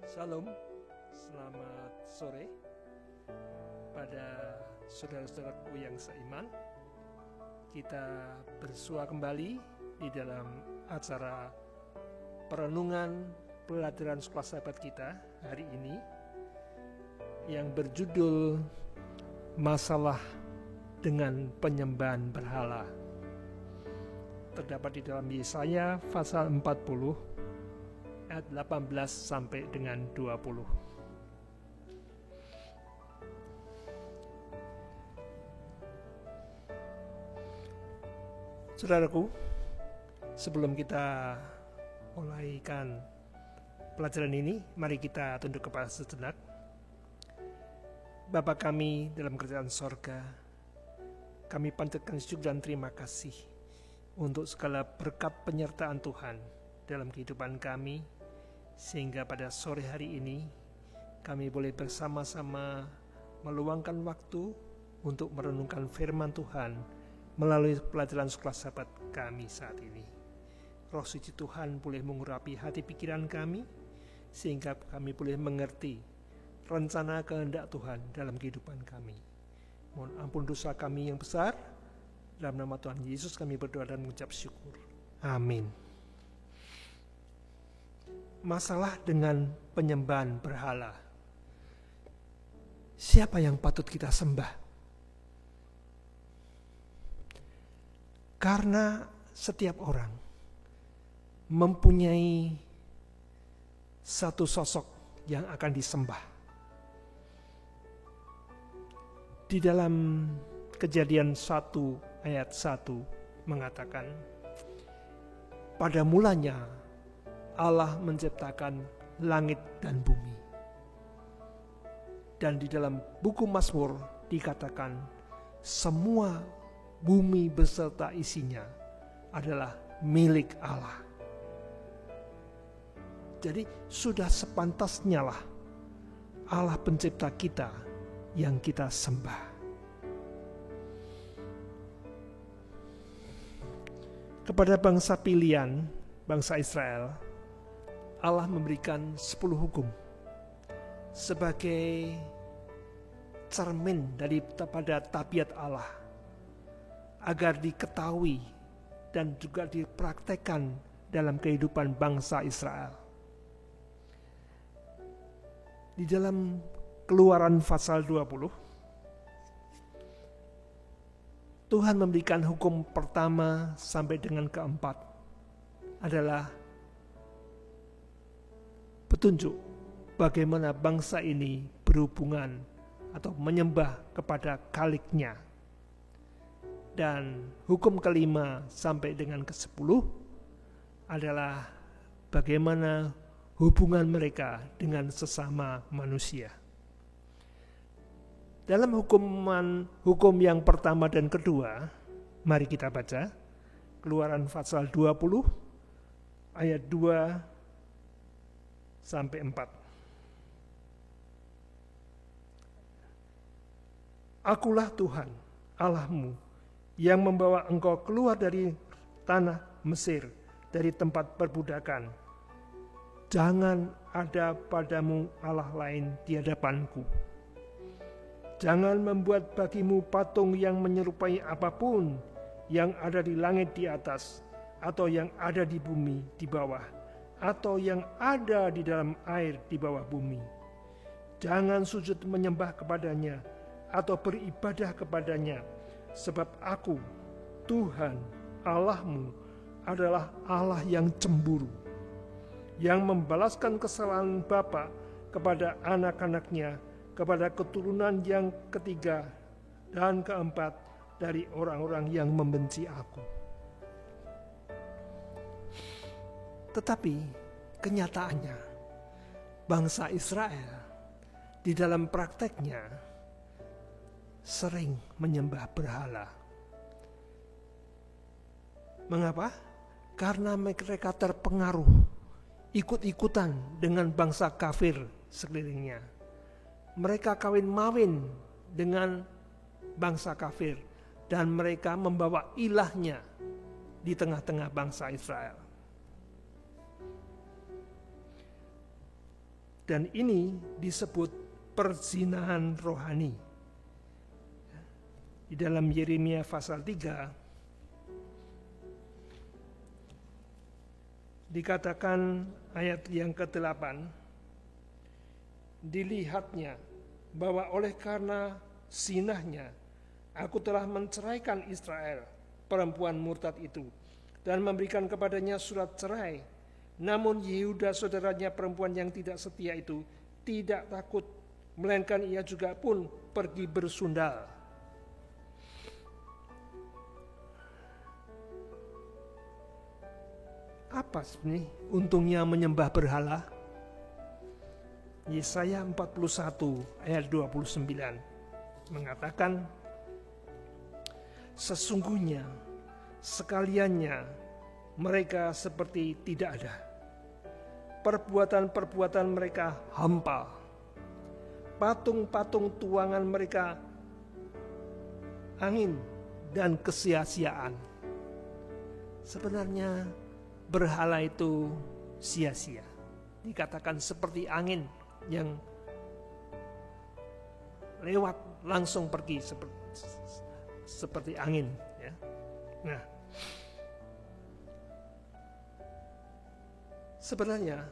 Salam, selamat sore pada saudara-saudaraku yang seiman. Kita bersua kembali di dalam acara perenungan pelajaran sekolah sahabat kita hari ini yang berjudul Masalah dengan Penyembahan Berhala. Terdapat di dalam Yesaya pasal 40 ayat 18 sampai dengan 20. Saudaraku, sebelum kita mulaikan pelajaran ini, mari kita tunduk kepala sejenak. Bapa kami dalam kerajaan sorga, kami panjatkan syukur dan terima kasih untuk segala berkat penyertaan Tuhan dalam kehidupan kami, sehingga pada sore hari ini kami boleh bersama-sama meluangkan waktu untuk merenungkan firman Tuhan melalui pelajaran sekolah sahabat kami saat ini. Roh suci Tuhan boleh mengurapi hati pikiran kami, sehingga kami boleh mengerti rencana kehendak Tuhan dalam kehidupan kami. Mohon ampun dosa kami yang besar. Dalam nama Tuhan Yesus kami berdoa dan mengucap syukur. Amin. Masalah dengan penyembahan berhala. Siapa yang patut kita sembah? Karena setiap orang mempunyai satu sosok yang akan disembah. Di dalam Kejadian 1 ayat 1 mengatakan, pada mulanya Allah menciptakan langit dan bumi. Dan di dalam buku Mazmur dikatakan semua bumi beserta isinya adalah milik Allah. Jadi sudah sepantasnya lah Allah pencipta kita yang kita sembah. Kepada bangsa pilihan, bangsa Israel, Allah memberikan 10 hukum sebagai cermin daripada tabiat Allah, agar diketahui dan juga dipraktekkan dalam kehidupan bangsa Israel. Di dalam Keluaran pasal 20, Tuhan memberikan hukum pertama sampai dengan keempat adalah petunjuk bagaimana bangsa ini berhubungan atau menyembah kepada Khaliknya. Dan hukum kelima sampai dengan ke-10 adalah bagaimana hubungan mereka dengan sesama manusia. Dalam hukum yang pertama dan kedua, mari kita baca Keluaran pasal 20 ayat 2 sampai 4. Akulah Tuhan Allahmu yang membawa engkau keluar dari tanah Mesir, dari tempat perbudakan. Jangan ada padamu Allah lain di hadapanku. Jangan membuat bagimu patung yang menyerupai apapun yang ada di langit di atas, atau yang ada di bumi di bawah, atau yang ada di dalam air di bawah bumi. Jangan sujud menyembah kepadanya atau beribadah kepadanya, sebab aku, Tuhan Allahmu, adalah Allah yang cemburu, yang membalaskan kesalahan bapa kepada anak-anaknya, kepada keturunan yang ketiga dan keempat dari orang-orang yang membenci aku. Tetapi kenyataannya, bangsa Israel di dalam prakteknya sering menyembah berhala. Mengapa? Karena mereka terpengaruh, ikut-ikutan dengan bangsa kafir sekelilingnya. Mereka kawin-mawin dengan bangsa kafir dan mereka membawa ilahnya di tengah-tengah bangsa Israel. Dan ini disebut perzinahan rohani. Di dalam Yeremia pasal 3 dikatakan ayat yang ke-8, dilihatnya bahwa oleh karena zinahnya aku telah menceraikan Israel, perempuan murtad itu, dan memberikan kepadanya surat cerai. Namun Yehuda saudaranya perempuan yang tidak setia itu tidak takut, melainkan ia juga pun pergi bersundal. Apa sebenarnya untungnya menyembah berhala? Yesaya 41 ayat 29 mengatakan, sesungguhnya sekaliannya mereka seperti tidak ada. Perbuatan-perbuatan mereka hampa. Patung-patung tuangan mereka angin dan kesia-siaan. Sebenarnya berhala itu sia-sia. Dikatakan seperti angin yang lewat langsung pergi seperti angin. Ya. Nah, sebenarnya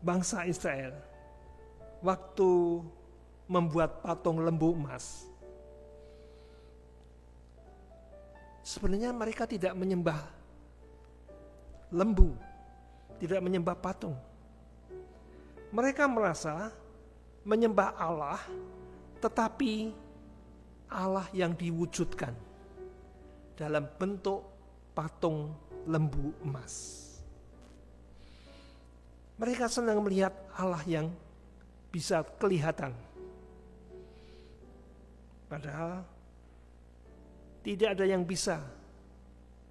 bangsa Israel waktu membuat patung lembu emas, sebenarnya mereka tidak menyembah lembu, tidak menyembah patung. Mereka merasa menyembah Allah, tetapi Allah yang diwujudkan dalam bentuk patung lembu emas. Mereka senang melihat Allah yang bisa kelihatan. Padahal tidak ada yang bisa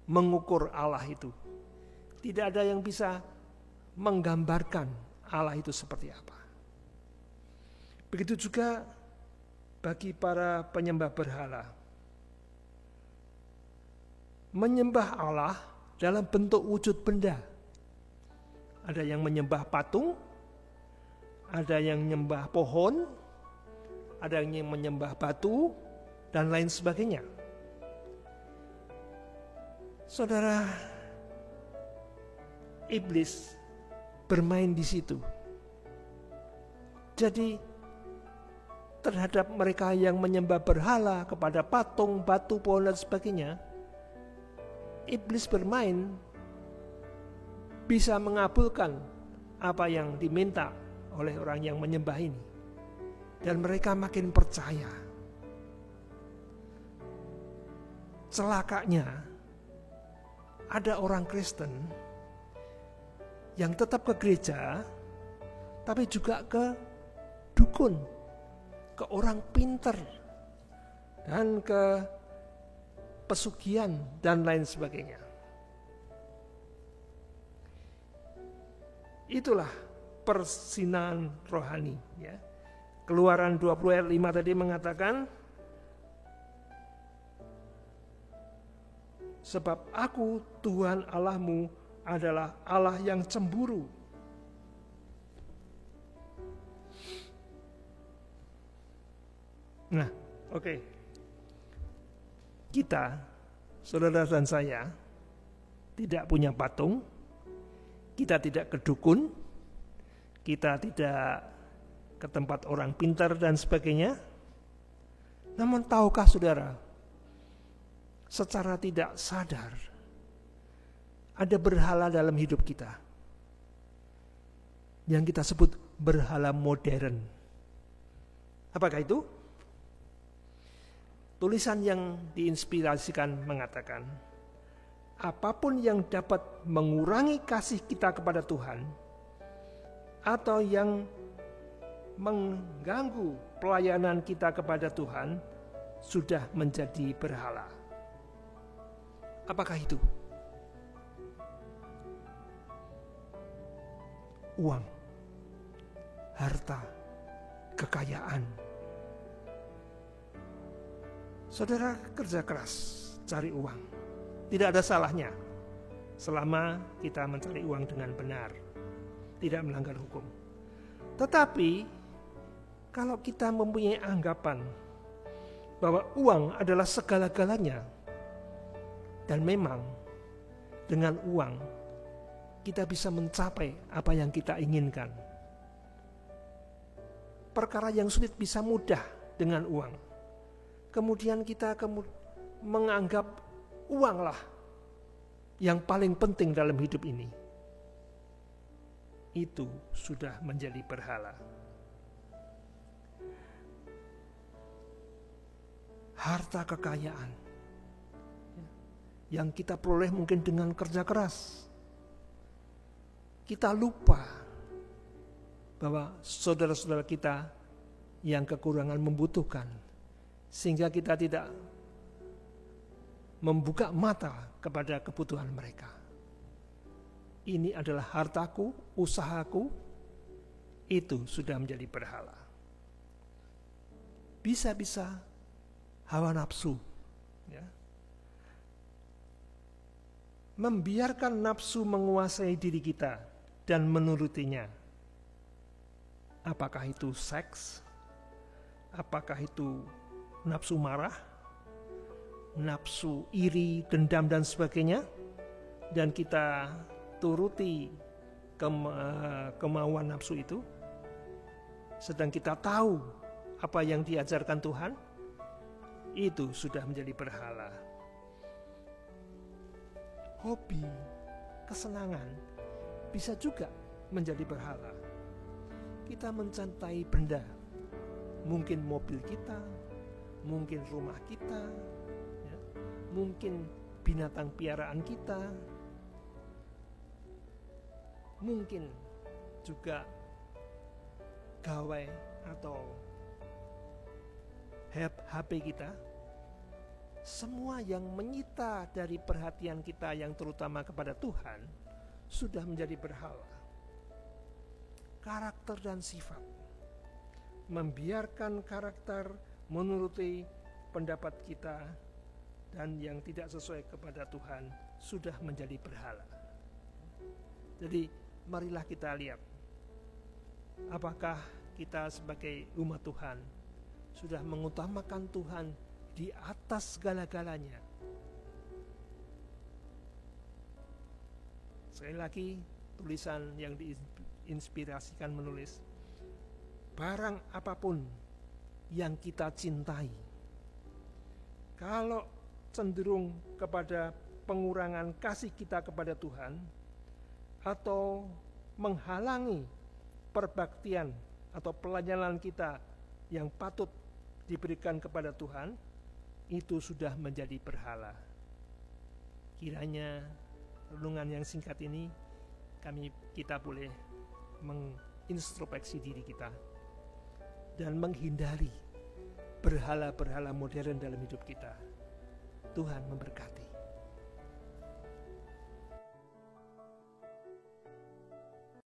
mengukur Allah itu. Tidak ada yang bisa menggambarkan Allah itu seperti apa. Begitu juga bagi para penyembah berhala. Menyembah Allah dalam bentuk wujud benda. Ada yang menyembah patung, ada yang menyembah pohon, ada yang menyembah batu, dan lain sebagainya. Saudara, iblis bermain di situ. Jadi terhadap mereka yang menyembah berhala kepada patung, batu, pohon dan sebagainya, iblis bermain bisa mengabulkan apa yang diminta oleh orang yang menyembah ini. Dan mereka makin percaya. Celakanya ada orang Kristen yang tetap ke gereja, tapi juga ke dukun, ke orang pinter, dan ke pesugihan, dan lain sebagainya. Itulah perzinahan rohani. Ya. Keluaran 20 ayat 5 tadi mengatakan, sebab aku Tuhan Allahmu adalah Allah yang cemburu. Nah, oke. Kita, saudara dan saya, tidak punya patung, kita tidak ke dukun, kita tidak ke tempat orang pintar dan sebagainya. Namun tahukah saudara, secara tidak sadar, ada berhala dalam hidup kita yang kita sebut berhala modern. Apakah itu? Tulisan yang diinspirasikan mengatakan, apapun yang dapat mengurangi kasih kita kepada Tuhan atau yang mengganggu pelayanan kita kepada Tuhan sudah menjadi berhala. Apakah itu? Uang, harta, kekayaan. Saudara kerja keras, cari uang. Tidak ada salahnya selama kita mencari uang dengan benar, tidak melanggar hukum. Tetapi kalau kita mempunyai anggapan bahwa uang adalah segala-galanya, dan memang dengan uang kita bisa mencapai apa yang kita inginkan. Perkara yang sulit bisa mudah dengan uang. Kemudian kita menganggap uanglah yang paling penting dalam hidup ini. Itu sudah menjadi berhala. Harta kekayaan yang kita peroleh mungkin dengan kerja keras. Kita lupa bahwa saudara-saudara kita yang kekurangan membutuhkan, sehingga kita tidak membuka mata kepada kebutuhan mereka. Ini adalah hartaku, usahaku, itu sudah menjadi berhala. Bisa-bisa hawa nafsu, ya. Membiarkan nafsu menguasai diri kita dan menurutinya. Apakah itu seks? Apakah itu nafsu marah? Nafsu iri, dendam dan sebagainya? Dan kita turuti kemauan nafsu itu. Sedang kita tahu apa yang diajarkan Tuhan, itu sudah menjadi berhala. Hobi, kesenangan bisa juga menjadi berhala. Kita mencintai benda, mungkin mobil kita, mungkin rumah kita, ya, mungkin binatang piaraan kita, mungkin juga gawai atau HP kita. Semua yang menyita dari perhatian kita yang terutama kepada Tuhan sudah menjadi berhala. Karakter dan sifat, membiarkan karakter menuruti pendapat kita dan yang tidak sesuai kepada Tuhan sudah menjadi berhala. Jadi marilah kita lihat, apakah kita sebagai umat Tuhan sudah mengutamakan Tuhan di atas segala-galanya. Sekali lagi, tulisan yang diinspirasikan menulis, barang apapun yang kita cintai, kalau cenderung kepada pengurangan kasih kita kepada Tuhan atau menghalangi perbaktian atau pelayanan kita yang patut diberikan kepada Tuhan, itu sudah menjadi berhala. Kiranya renungan yang singkat ini kita boleh mengintrospeksi diri kita dan menghindari berhala-berhala modern dalam hidup kita. Tuhan memberkati.